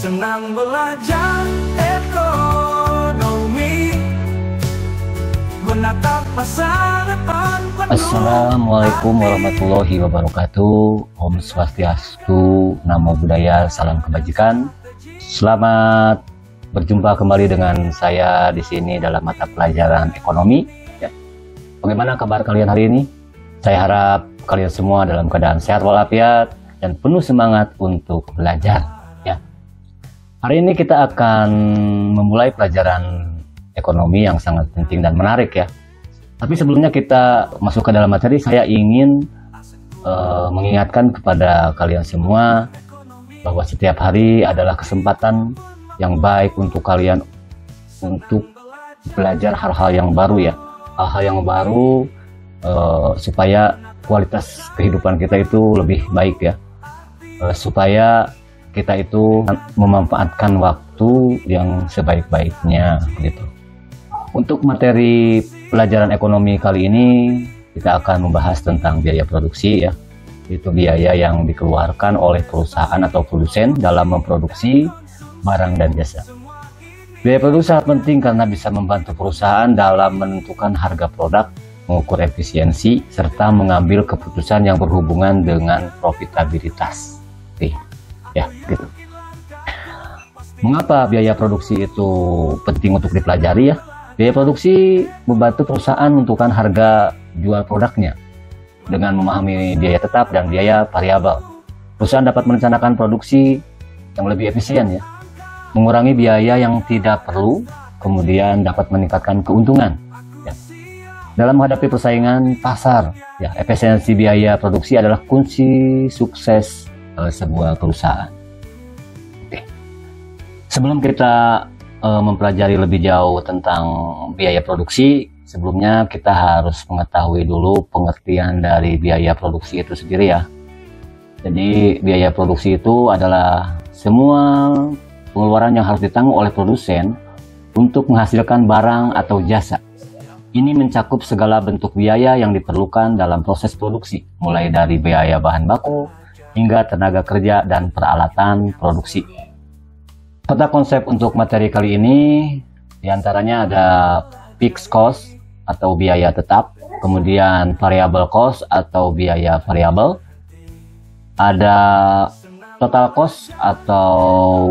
senang belajar ekonomi, menatap masa depan penuh. Assalamualaikum warahmatullahi wabarakatuh. Om Swastiastu, Namo Buddhaya, salam kebajikan. Selamat berjumpa kembali dengan saya di sini dalam mata pelajaran ekonomi. Ya. Bagaimana kabar kalian hari ini? Saya harap kalian semua dalam keadaan sehat walafiat dan penuh semangat untuk belajar. Ya. Hari ini kita akan memulai pelajaran ekonomi yang sangat penting dan menarik ya. Tapi sebelumnya kita masuk ke dalam materi, saya ingin mengingatkan kepada kalian semua bahwa setiap hari adalah kesempatan yang baik untuk kalian untuk belajar hal-hal yang baru ya, hal-hal yang baru supaya kualitas kehidupan kita itu lebih baik ya, supaya kita itu memanfaatkan waktu yang sebaik-baiknya gitu. Untuk materi pelajaran ekonomi kali ini kita akan membahas tentang biaya produksi ya, itu biaya yang dikeluarkan oleh perusahaan atau produsen dalam memproduksi barang dan jasa. Biaya produksi sangat penting karena bisa membantu perusahaan dalam menentukan harga produk, mengukur efisiensi, serta mengambil keputusan yang berhubungan dengan profitabilitas. Ya, gitu. Mengapa biaya produksi itu penting untuk dipelajari ya? Biaya produksi membantu perusahaan menentukan harga jual produknya dengan memahami biaya tetap dan biaya variabel. Perusahaan dapat merencanakan produksi yang lebih efisien ya, mengurangi biaya yang tidak perlu, kemudian dapat meningkatkan keuntungan. Ya. Dalam menghadapi persaingan pasar, ya, efisiensi biaya produksi adalah kunci sukses sebuah perusahaan. Oke. Sebelum kita mempelajari lebih jauh tentang biaya produksi, sebelumnya kita harus mengetahui dulu pengertian dari biaya produksi itu sendiri ya. Jadi biaya produksi itu adalah semua pengeluaran yang harus ditanggung oleh produsen untuk menghasilkan barang atau jasa. Ini mencakup segala bentuk biaya yang diperlukan dalam proses produksi, mulai dari biaya bahan baku hingga tenaga kerja dan peralatan produksi. Tata konsep untuk materi kali ini diantaranya ada fixed cost atau biaya tetap, kemudian variable cost atau biaya variabel, ada total cost atau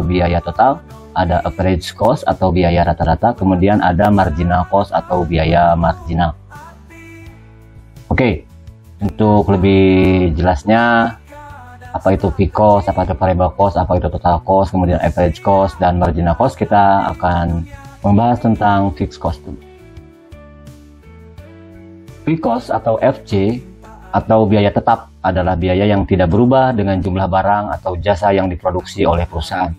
biaya total, ada average cost atau biaya rata-rata, kemudian ada marginal cost atau biaya marginal. Oke, untuk lebih jelasnya apa itu fixed cost, apa itu variable cost, apa itu total cost, kemudian average cost dan marginal cost, kita akan membahas tentang fixed cost dulu. Fixed cost atau FC atau biaya tetap adalah biaya yang tidak berubah dengan jumlah barang atau jasa yang diproduksi oleh perusahaan.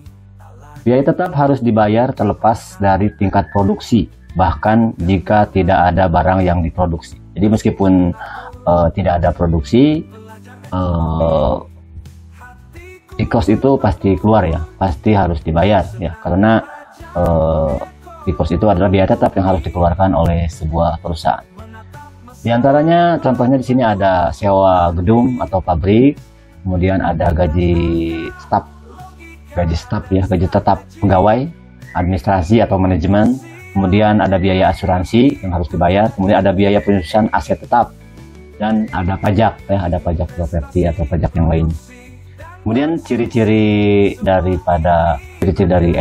Biaya tetap harus dibayar terlepas dari tingkat produksi, bahkan jika tidak ada barang yang diproduksi. Jadi meskipun tidak ada produksi, fixed cost itu pasti keluar ya, pasti harus dibayar ya, karena fixed cost itu adalah biaya tetap yang harus dikeluarkan oleh sebuah perusahaan. Di antaranya contohnya di sini ada sewa gedung atau pabrik, kemudian ada gaji staf ya, gaji tetap pegawai, administrasi atau manajemen, kemudian ada biaya asuransi yang harus dibayar, kemudian ada biaya penyusunan aset tetap, dan ada pajak ya, ada pajak properti atau pajak yang lain. Kemudian ciri-ciri dari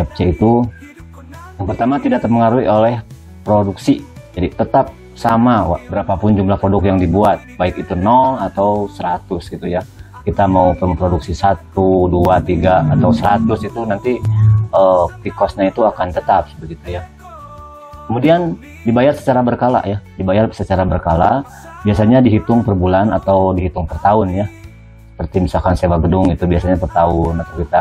FC itu, yang pertama tidak terpengaruhi oleh produksi, jadi tetap sama berapapun jumlah produk yang dibuat, baik itu 0 atau 100 gitu ya. Kita mau memproduksi 1, 2, 3 atau 100 itu nanti fixed cost-nya itu akan tetap begitu ya. Kemudian dibayar secara berkala ya, biasanya dihitung per bulan atau dihitung per tahun ya. Seperti misalkan sewa gedung itu biasanya per tahun, atau kita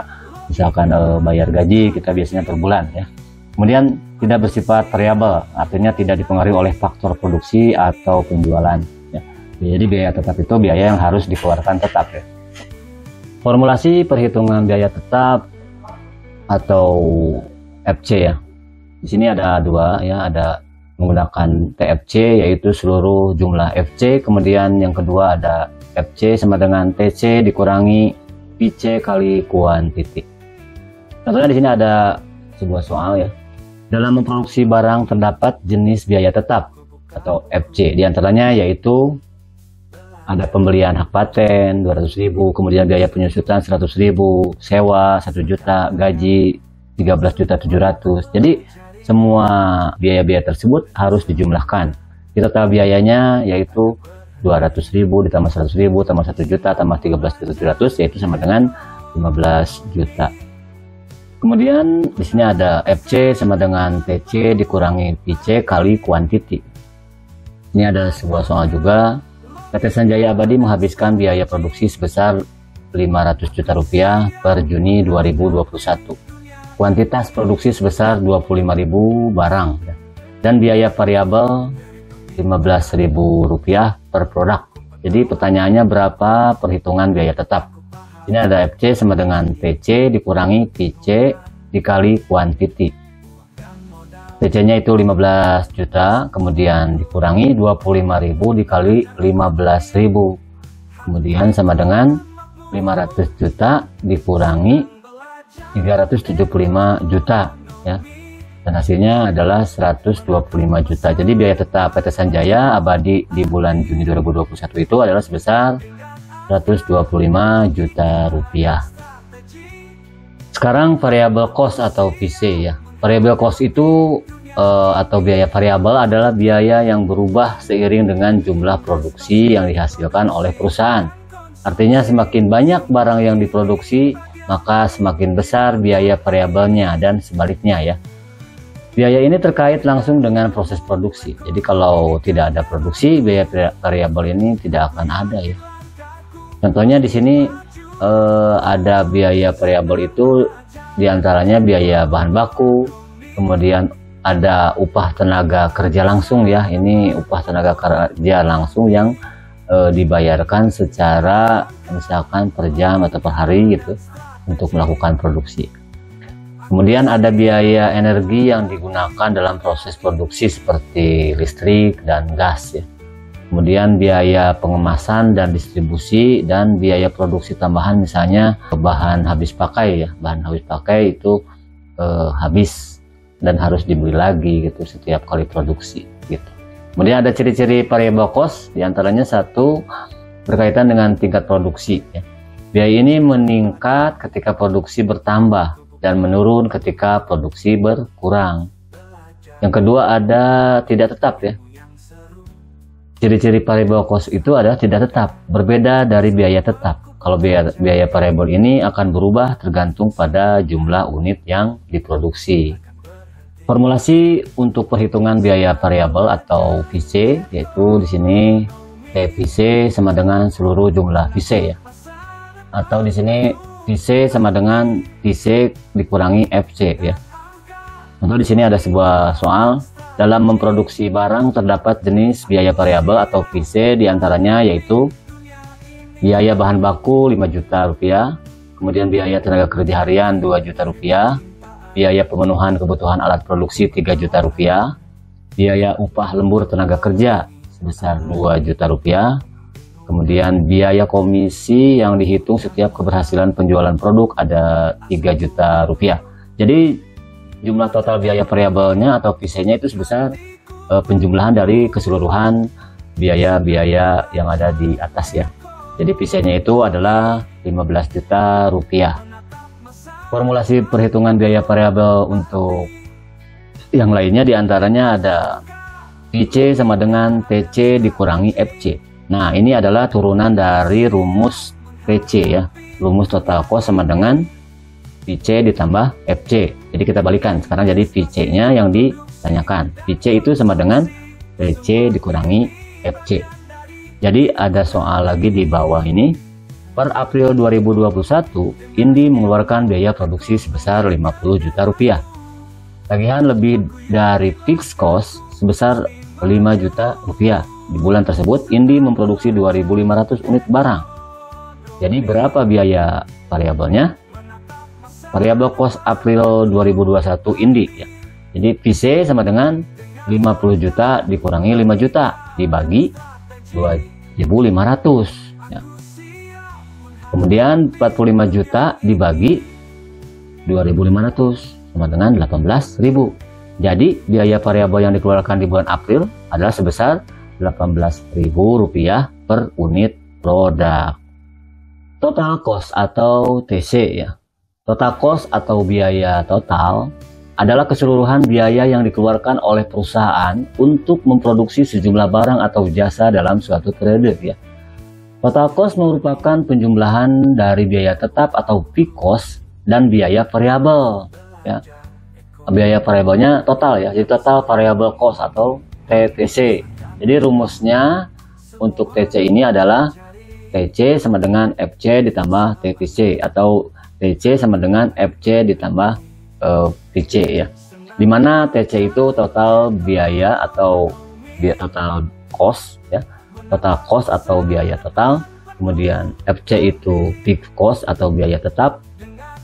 misalkan bayar gaji kita biasanya per bulan ya. Kemudian tidak bersifat variabel, artinya tidak dipengaruhi oleh faktor produksi atau penjualan ya. Jadi biaya tetap itu biaya yang harus dikeluarkan tetap ya. Formulasi perhitungan biaya tetap atau FC ya. Di sini ada dua ya, ada menggunakan TFC yaitu seluruh jumlah FC, kemudian yang kedua ada FC sama dengan TC dikurangi PC kali kuantiti. Contohnya di sini ada sebuah soal ya. Dalam memproduksi barang terdapat jenis biaya tetap atau FC. Di antaranya yaitu ada pembelian hak paten 200.000, kemudian biaya penyusutan 100.000, sewa 1 juta, gaji 13.700.000. Jadi semua biaya-biaya tersebut harus dijumlahkan. Total biayanya yaitu 200.000 ditambah 100.000 tambah 1 juta tambah 13.700.000, yaitu sama dengan 15 juta. Kemudian di sini ada FC sama dengan TC dikurangi PC kali kuantiti. Ini ada sebuah soal juga. PT Sanjaya Abadi menghabiskan biaya produksi sebesar 500 juta rupiah per Juni 2021. Kuantitas produksi sebesar 25.000 barang dan biaya variabel 15.000 rupiah per produk. Jadi pertanyaannya berapa perhitungan biaya tetap? Ini ada FC sama dengan TC dikurangi PC dikali kuantiti. TC-nya itu 15 juta, kemudian dikurangi 25.000 dikali 15.000. Kemudian sama dengan 500 juta dikurangi 375 juta ya. Dan hasilnya adalah 125 juta. Jadi biaya tetap PT Sanjaya Abadi di bulan Juni 2021 itu adalah sebesar 125 juta rupiah. Sekarang variable cost atau VC ya. Variable cost itu atau biaya variabel adalah biaya yang berubah seiring dengan jumlah produksi yang dihasilkan oleh perusahaan. Artinya semakin banyak barang yang diproduksi, maka semakin besar biaya variabelnya dan sebaliknya ya. Biaya ini terkait langsung dengan proses produksi. Jadi kalau tidak ada produksi, biaya variabel ini tidak akan ada ya. Contohnya di sini ada biaya variabel itu diantaranya biaya bahan baku, kemudian ada upah tenaga kerja langsung ya. Ini upah tenaga kerja langsung yang dibayarkan secara misalkan per jam atau per hari gitu untuk melakukan produksi. Kemudian ada biaya energi yang digunakan dalam proses produksi seperti listrik dan gas ya. Kemudian biaya pengemasan dan distribusi dan biaya produksi tambahan, misalnya bahan habis pakai ya. Bahan habis pakai itu habis dan harus dibeli lagi gitu setiap kali produksi gitu. Kemudian ada ciri-ciri variable cost, diantaranya satu berkaitan dengan tingkat produksi ya. Biaya ini meningkat ketika produksi bertambah dan menurun ketika produksi berkurang. Yang kedua ada tidak tetap ya. Ciri-ciri variable cost itu adalah tidak tetap, berbeda dari biaya tetap. Kalau biaya variabel ini akan berubah tergantung pada jumlah unit yang diproduksi. Formulasi untuk perhitungan biaya variabel atau VC yaitu di sini VC sama dengan seluruh jumlah VC ya. Atau di sini VC sama dengan VC dikurangi FC ya. Untuk di sini ada sebuah soal. Dalam memproduksi barang terdapat jenis biaya variabel atau VC, diantaranya yaitu biaya bahan baku 5 juta rupiah, kemudian biaya tenaga kerja harian 2 juta rupiah, biaya pemenuhan kebutuhan alat produksi 3 juta rupiah, biaya upah lembur tenaga kerja sebesar 2 juta rupiah, kemudian biaya komisi yang dihitung setiap keberhasilan penjualan produk ada 3 juta rupiah. Jadi jumlah total biaya variabelnya atau VC-nya itu sebesar penjumlahan dari keseluruhan biaya-biaya yang ada di atas ya. Jadi VC-nya itu adalah 15 juta rupiah. Formulasi perhitungan biaya variabel untuk yang lainnya diantaranya ada VC sama dengan TC dikurangi FC. Nah ini adalah turunan dari rumus PC ya. Rumus total cost sama dengan VC ditambah FC. Jadi kita balikan sekarang, jadi VC-nya yang ditanyakan. VC itu sama dengan VC dikurangi FC. Jadi ada soal lagi di bawah ini. Per April 2021, Indi mengeluarkan biaya produksi sebesar 50 juta rupiah. Tagihan lebih dari fixed cost sebesar 5 juta rupiah. Di bulan tersebut, Indi memproduksi 2.500 unit barang. Jadi berapa biaya variabelnya? Variabel cost April 2021 Indi ya. Jadi VC sama dengan 50 juta dikurangi 5 juta dibagi 2.500 ya. Kemudian 45 juta dibagi 2.500 sama dengan 18.000. Jadi biaya variabel yang dikeluarkan di bulan April adalah sebesar Rp18.000 per unit produk. Total cost atau TC ya. Total cost atau biaya total adalah keseluruhan biaya yang dikeluarkan oleh perusahaan untuk memproduksi sejumlah barang atau jasa dalam suatu periode ya. Total cost merupakan penjumlahan dari biaya tetap atau fixed cost dan biaya variabel ya. Biaya variabelnya total ya, jadi total variable cost atau TTC. Jadi rumusnya untuk TC ini adalah TC sama dengan FC ditambah TTC atau TC sama dengan FC ditambah TC ya. Dimana TC itu total biaya atau total cost ya, total cost atau biaya total. Kemudian FC itu fixed cost atau biaya tetap.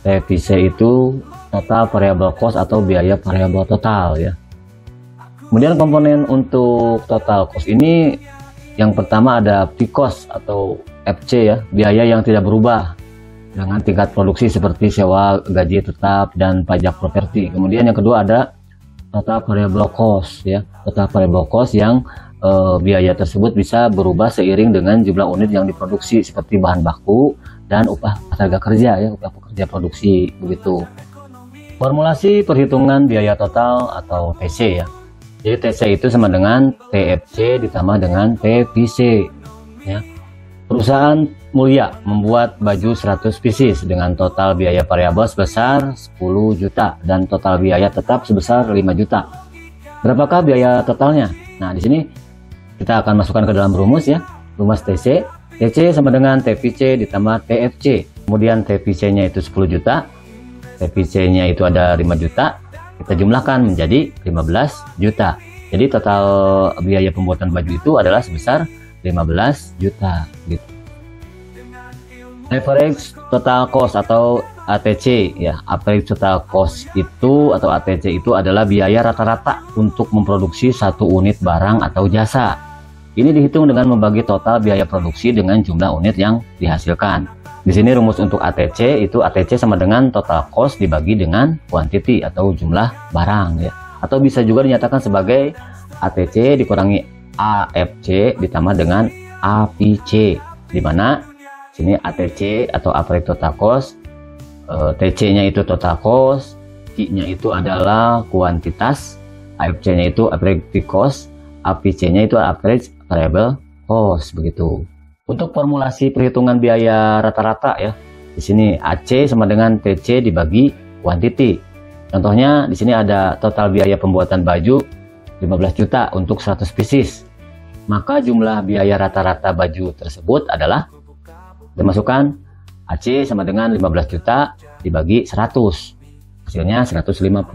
TTC itu total variable cost atau biaya variabel total ya. Kemudian komponen untuk total cost ini yang pertama ada fixed cost atau FC ya, biaya yang tidak berubah dengan tingkat produksi seperti sewa, gaji tetap, dan pajak properti. Kemudian yang kedua ada total variable cost ya, total variable cost yang biaya tersebut bisa berubah seiring dengan jumlah unit yang diproduksi seperti bahan baku dan upah tenaga kerja ya, upah pekerja produksi begitu. Formulasi perhitungan biaya total atau TC ya. Jadi TC itu sama dengan TFC ditambah dengan TVC ya. Perusahaan Mulia membuat baju 100 pieces dengan total biaya variabel sebesar 10 juta dan total biaya tetap sebesar 5 juta. Berapakah biaya totalnya? Nah, di sini kita akan masukkan ke dalam rumus ya. Rumus TC. TC sama dengan TVC ditambah TFC. Kemudian TVC-nya itu 10 juta. TVC-nya itu ada 5 juta. Kita jumlahkan menjadi 15 juta. Jadi total biaya pembuatan baju itu adalah sebesar 15 juta gitu. Average total cost atau ATC ya. Average total cost itu atau ATC itu adalah biaya rata-rata untuk memproduksi satu unit barang atau jasa. Ini dihitung dengan membagi total biaya produksi dengan jumlah unit yang dihasilkan. Di sini rumus untuk ATC itu ATC sama dengan total cost dibagi dengan quantity atau jumlah barang ya. Atau bisa juga dinyatakan sebagai ATC dikurangi AFC ditambah dengan APC, di mana sini ATC atau average total cost, TC-nya itu total cost, Q-nya itu adalah kuantitas, AFC-nya itu average fixed cost, APC-nya itu average variable cost begitu. Untuk formulasi perhitungan biaya rata-rata ya, di sini AC sama dengan TC dibagi quantity. Contohnya di sini ada total biaya pembuatan baju 15 juta untuk 100 pieces. Maka jumlah biaya rata-rata baju tersebut adalah dimasukkan AC sama dengan 15 juta dibagi 100. Hasilnya 150.000.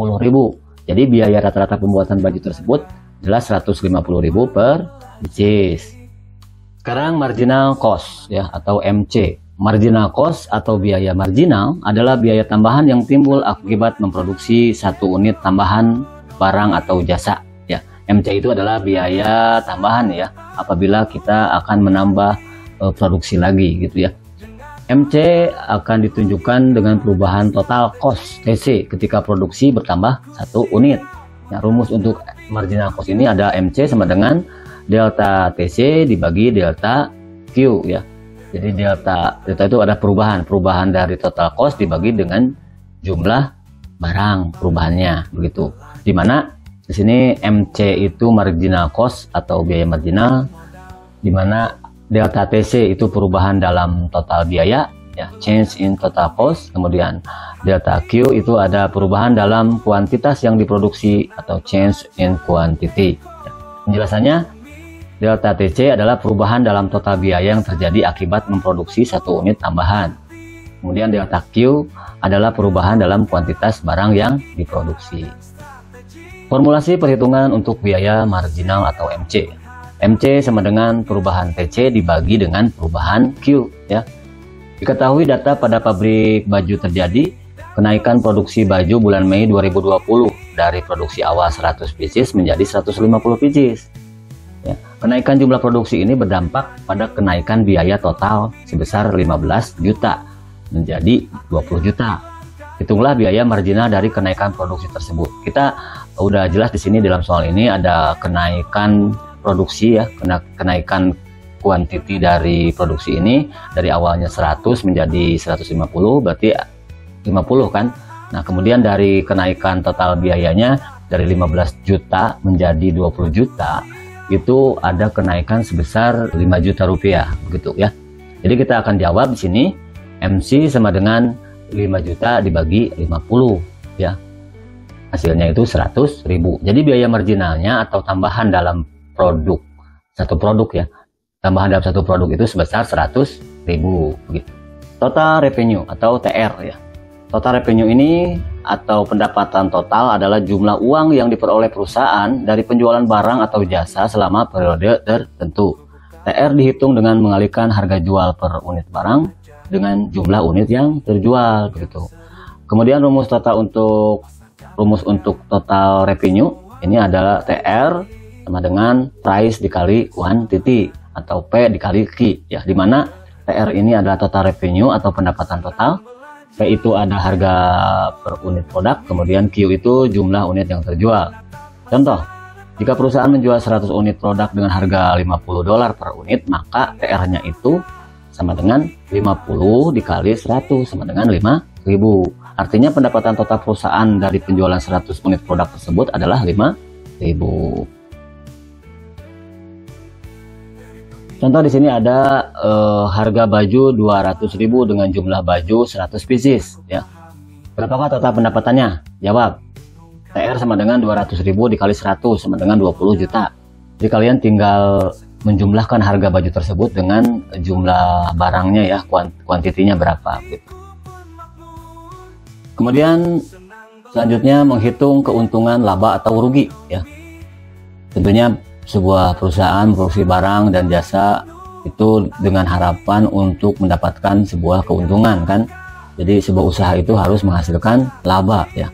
Jadi biaya rata-rata pembuatan baju tersebut adalah 150.000 per pieces. Sekarang marginal cost ya atau MC. Marginal cost atau biaya marginal adalah biaya tambahan yang timbul akibat memproduksi satu unit tambahan barang atau jasa ya. MC itu adalah biaya tambahan ya apabila kita akan menambah produksi lagi gitu ya. MC akan ditunjukkan dengan perubahan total cost TC ketika produksi bertambah satu unit. Nah, rumus untuk marginal cost ini ada MC sama dengan delta TC dibagi delta Q ya. Jadi delta itu ada perubahan dari total cost dibagi dengan jumlah barang perubahannya begitu. Dimana di sini MC itu marginal cost atau biaya marginal, dimana delta TC itu perubahan dalam total biaya ya, change in total cost. Kemudian delta Q itu ada perubahan dalam kuantitas yang diproduksi atau change in quantity ya. Penjelasannya, delta TC adalah perubahan dalam total biaya yang terjadi akibat memproduksi satu unit tambahan. Kemudian delta Q adalah perubahan dalam kuantitas barang yang diproduksi. Formulasi perhitungan untuk biaya marginal atau MC. MC sama dengan perubahan TC dibagi dengan perubahan Q ya. Diketahui data pada pabrik baju terjadi kenaikan produksi baju bulan Mei 2020 dari produksi awal 100 pieces menjadi 150 pieces. Ya, kenaikan jumlah produksi ini berdampak pada kenaikan biaya total sebesar 15 juta menjadi 20 juta. Hitunglah biaya marginal dari kenaikan produksi tersebut. Kita udah jelas di sini dalam soal ini ada kenaikan produksi ya, kenaikan kuantiti dari produksi ini dari awalnya 100 menjadi 150, berarti 50 kan. Nah, kemudian dari kenaikan total biayanya dari 15 juta menjadi 20 juta, itu ada kenaikan sebesar 5 juta rupiah, begitu ya. Jadi kita akan jawab di sini MC sama dengan 5 juta dibagi 50 ya. Hasilnya itu 100.000. Jadi biaya marginalnya atau tambahan dalam satu produk ya. Tambahan dalam satu produk itu sebesar 100.000 begitu. Total revenue atau TR ya. Total revenue ini atau pendapatan total adalah jumlah uang yang diperoleh perusahaan dari penjualan barang atau jasa selama periode tertentu. TR dihitung dengan mengalihkan harga jual per unit barang dengan jumlah unit yang terjual begitu. Kemudian rumus untuk total revenue ini adalah TR sama dengan price dikali quantity atau P dikali Q ya, dimana TR ini adalah total revenue atau pendapatan total, P itu ada harga per unit produk, kemudian Q itu jumlah unit yang terjual. Contoh, jika perusahaan menjual 100 unit produk dengan harga $50 per unit, maka TR-nya itu sama dengan 50 dikali 100 sama dengan 5.000. Artinya pendapatan total perusahaan dari penjualan 100 unit produk tersebut adalah 5.000. Contoh di sini ada harga baju 200.000 dengan jumlah baju 100 pieces ya. Berapakah total pendapatannya? Jawab. TR sama dengan 200.000 dikali 100 sama dengan 20 juta. Jadi kalian tinggal menjumlahkan harga baju tersebut dengan jumlah barangnya ya, kuantitinya berapa gitu. Kemudian selanjutnya menghitung keuntungan laba atau rugi ya. Tentunya sebuah perusahaan produksi barang dan jasa itu dengan harapan untuk mendapatkan sebuah keuntungan kan. Jadi sebuah usaha itu harus menghasilkan laba ya.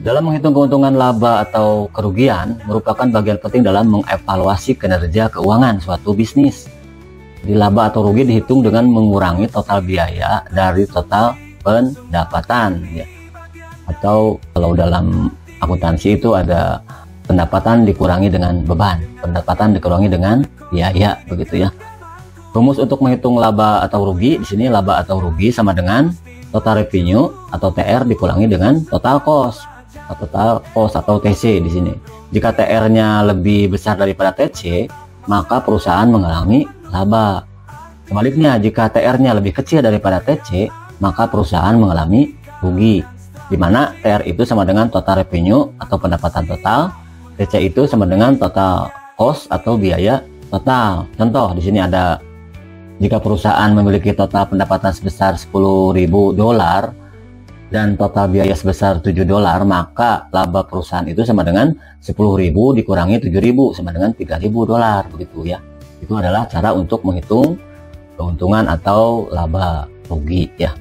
Dalam menghitung keuntungan laba atau kerugian merupakan bagian penting dalam mengevaluasi kinerja keuangan suatu bisnis. Jadi laba atau rugi dihitung dengan mengurangi total biaya dari total pendapatan ya. Atau kalau dalam akuntansi itu ada pendapatan dikurangi dengan beban, pendapatan dikurangi dengan biaya begitu ya. Rumus untuk menghitung laba atau rugi di sini, laba atau rugi sama dengan total revenue atau TR dikurangi dengan total cost atau TC di sini. Jika TR-nya lebih besar daripada TC, maka perusahaan mengalami laba. Sebaliknya, jika TR-nya lebih kecil daripada TC, maka perusahaan mengalami rugi. Di mana TR itu sama dengan total revenue atau pendapatan total, TC itu sama dengan total cost atau biaya total. Contoh di sini ada, jika perusahaan memiliki total pendapatan sebesar $10.000 dan total biaya sebesar $7, maka laba perusahaan itu sama dengan 10.000 dikurangi 7.000 sama dengan $3.000 begitu ya. Itu adalah cara untuk menghitung keuntungan atau laba rugi ya.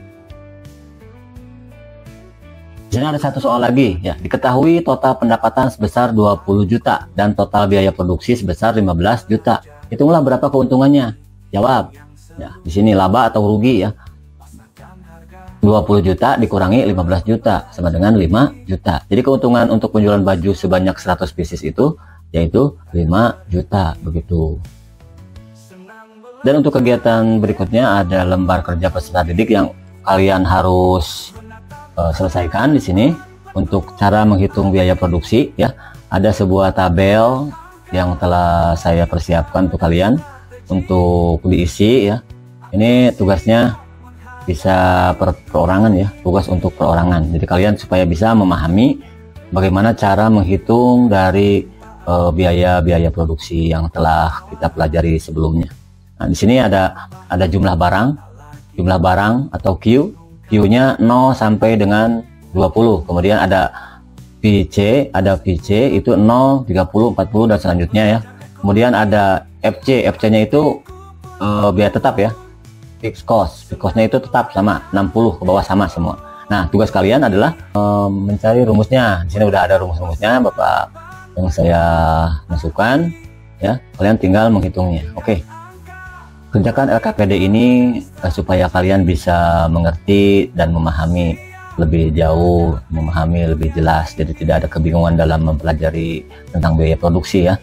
Di sini ada satu soal lagi ya. Diketahui total pendapatan sebesar 20 juta dan total biaya produksi sebesar 15 juta. Hitunglah berapa keuntungannya. Jawab. Ya, di sini laba atau rugi ya. 20 juta dikurangi 15 juta sama dengan 5 juta. Jadi keuntungan untuk penjualan baju sebanyak 100 pieces itu yaitu 5 juta begitu. Dan untuk kegiatan berikutnya ada lembar kerja peserta didik yang kalian harus selesaikan di sini. Untuk cara menghitung biaya produksi ya, ada sebuah tabel yang telah saya persiapkan untuk kalian untuk diisi ya. Ini tugasnya bisa perorangan ya, tugas untuk perorangan. Jadi kalian supaya bisa memahami bagaimana cara menghitung dari biaya-biaya produksi yang telah kita pelajari sebelumnya. Nah, di sini ada jumlah barang atau Q. Q-nya 0 sampai dengan 20. Kemudian ada VC itu 0, 30, 40 dan selanjutnya ya. Kemudian ada FC-nya itu biaya tetap ya. Fixed cost-nya itu tetap sama 60 ke bawah sama semua. Nah, tugas kalian adalah mencari rumusnya. Di sini udah ada rumus-rumusnya Bapak yang saya masukkan ya. Kalian tinggal menghitungnya. Oke. Kerjakan LKPD ini supaya kalian bisa mengerti dan memahami lebih jauh, memahami lebih jelas, jadi tidak ada kebingungan dalam mempelajari tentang biaya produksi ya.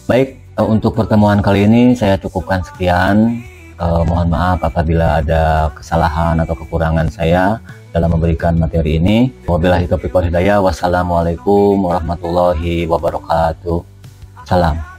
Baik, untuk pertemuan kali ini saya cukupkan sekian. Mohon maaf apabila ada kesalahan atau kekurangan saya dalam memberikan materi ini. Wabillahi taufiq wal hidayah. Wassalamualaikum warahmatullahi wabarakatuh. Salam.